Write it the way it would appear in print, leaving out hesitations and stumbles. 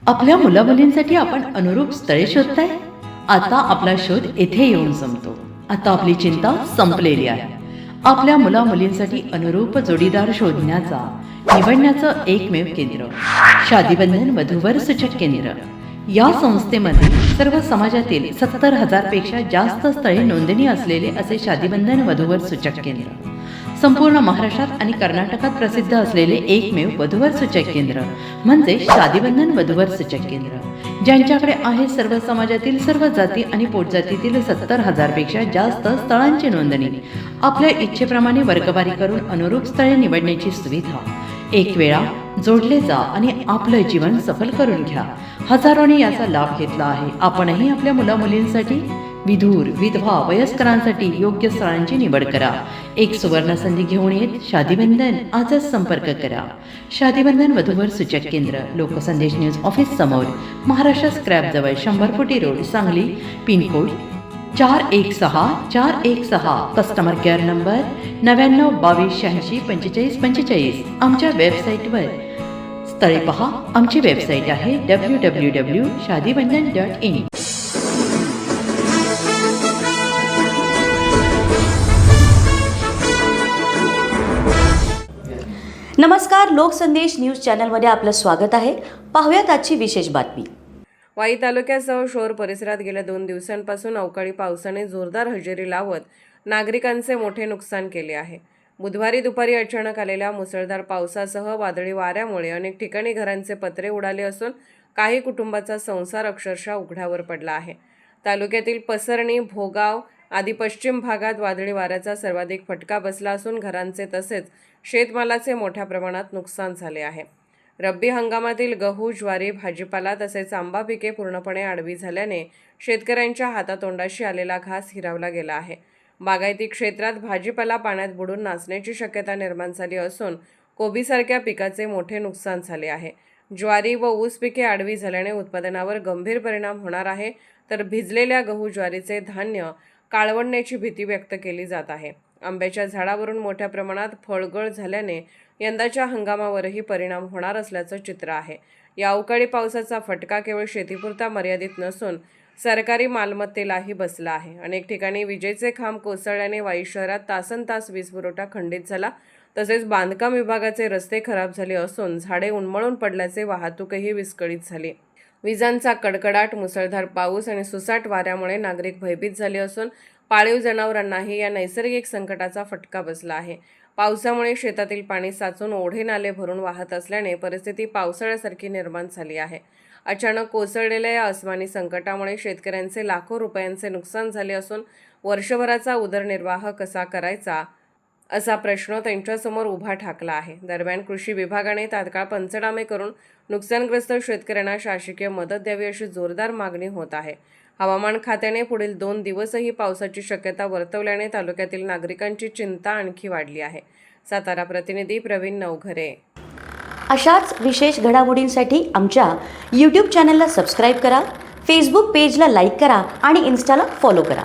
आपल्या मुलामुलींसाठी आपण अनुरूप स्थळे शोधताय? आता आपला शोध येथे येऊन संपतो. आता आपली चिंता संपलेली आहे. आपल्या मुलामुलींसाठी अनुरूप जोडीदार शोधण्याचा निवडण्याचं एकमेव केंद्र शादीबंधन वधूवर सूचक केंद्र. या संस्थेमध्ये सर्व समाजातील 70,000 पेक्षा जास्त स्थळे नोंदणी असलेले असे शादीबंधन वधूवर सूचक केंद्र. संपूर्ण महाराष्ट्रात आणि कर्नाटकात प्रसिद्ध असलेले एकमेव वधूवर सूचक केंद्र म्हणजे शादीबंधन वधूवर सूचक केंद्र, ज्यांच्याकडे आहे सर्व समाजातील सर्व जाती आणि पोटजातीतील 70,000 पेक्षा जास्त स्थळांची नोंदणी. आपल्या इच्छेप्रमाणे वर्गवारी करून अनुरूप स्थळे निवडण्याची सुविधा. एक वेळा जोडले जा आणि आपलं जीवन सफल करून घ्या. हजारोंनी याचा लाभ घेतला आहे. आपणही आपल्या मुलामुलींसाठी, विधूर, विधवा, वयस्करांसाठी योग्य स्थळांची निवड करा. एक सुवर्ण संधी घेऊन येत शादीबंधन. आजच संपर्क करा. शादीबंधन वधूवर सूचक केंद्र, लोकसंदेश न्यूज ऑफिस समोर, महाराष्ट्र स्क्रॅप जवळ, 100 फुटी road, Sangli. Pin code 416416. Customer care number 9922864545. आमच्या वेबसाईटवर स्थळे पहा. आमची वेबसाईट आहे www.shadibandhan.in. नमस्कार, लोकसंदेश न्यूज चॅनलमध्ये आपलं स्वागत आहे. पाहूयात आजची विशेष बातमी. वाई तालुक्यासह शोर परिसरात गेल्या 2 दिवसांपासून अवकाळी पावसाने जोरदार हजेरी लावत नागरिकांचे मोठे नुकसान केले आहे. बुधवारी दुपारी अचानक आलेल्या मुसळधार पावसासह वादळी वाऱ्यामुळे अनेक ठिकाणी घरांचे पत्रे उडाले असून काही कुटुंबाचा संसार अक्षरशः उघड्यावर पडला आहे. तालुक्यातील पसरणी, भोगाव आदी पश्चिम भागात वादळी वाऱ्याचा सर्वाधिक फटका बसला असून घरांचे तसेच शेतमालाचे मोठ्या प्रमाणात नुकसान झाले आहे. रब्बी हंगामातील गहू, ज्वारी, भाजीपाला तसेच आंबा पिके पूर्णपणे आडवी झाल्याने शेतकऱ्यांच्या हातातोंडाशी आलेला घास हिरावला गेला आहे. बागायती क्षेत्रात भाजीपाला पाण्यात बुडून नासण्याची शक्यता निर्माण झाली असून कोबीसारख्या पिकाचे मोठे नुकसान झाले आहे. ज्वारी व ऊस पिके आडवी झाल्याने उत्पादनावर गंभीर परिणाम होणार आहे, तर भिजलेल्या गहू, ज्वारीचे धान्य काळवडण्याची भीती व्यक्त केली जात आहे. आंब्याच्या झाडावरून मोठ्या प्रमाणात फळगळ झाल्याने यंदाच्या हंगामावरही परिणाम होणार असल्याचं चित्र आहे. या अवकाळी पावसाचा फटका केवळ शेतीपुरता मर्यादित नसून सरकारी मालमत्तेलाही बसला आहे. अनेक ठिकाणी विजेचे खांब कोसळल्याने वाई शहरात तासनतास वीज पुरवठा खंडित झाला. तसेच बांधकाम विभागाचे रस्ते खराब झाले असून झाडे उन्मळून पडल्याचे वाहतूकही विस्कळीत झाली. विजांचा कडकडाट, मुसळधार पाऊस आणि सुसाट वाऱ्यामुळे नागरिक भयभीत झाले असून पाळीव जनावरांनाही या नैसर्गिक संकटाचा फटका बसला आहे. पावसामुळे शेतातील पाणी साचून ओढे नाले भरून वाहत असल्याने परिस्थिती पावसाळ्यासारखी निर्माण झाली आहे. अचानक कोसळलेल्या या अस्मानी संकटामुळे शेतकऱ्यांचे लाखो रुपयांचे नुकसान झाले असून वर्षभराचा उदरनिर्वाह कसा करायचा असा प्रश्न त्यांच्यासमोर उभा ठाकला आहे. दरम्यान कृषी विभागाने तात्काळ पंचनामे करून नुकसानग्रस्त शेतकऱ्यांना शासकीय मदत द्यावी अशी जोरदार मागणी होत आहे. हवामान खात्याने पुढील 2 दिवसही पावसाची शक्यता वर्तवल्याने तालुक्यातील नागरिकांची चिंता आणखी वाढली आहे. सातारा प्रतिनिधी प्रवीण नवघरे. अशाच विशेष घडामोडींसाठी आमच्या यूट्यूब चॅनलला सबस्क्राईब करा, फेसबुक पेजला लाईक करा आणि इन्स्टाला फॉलो करा.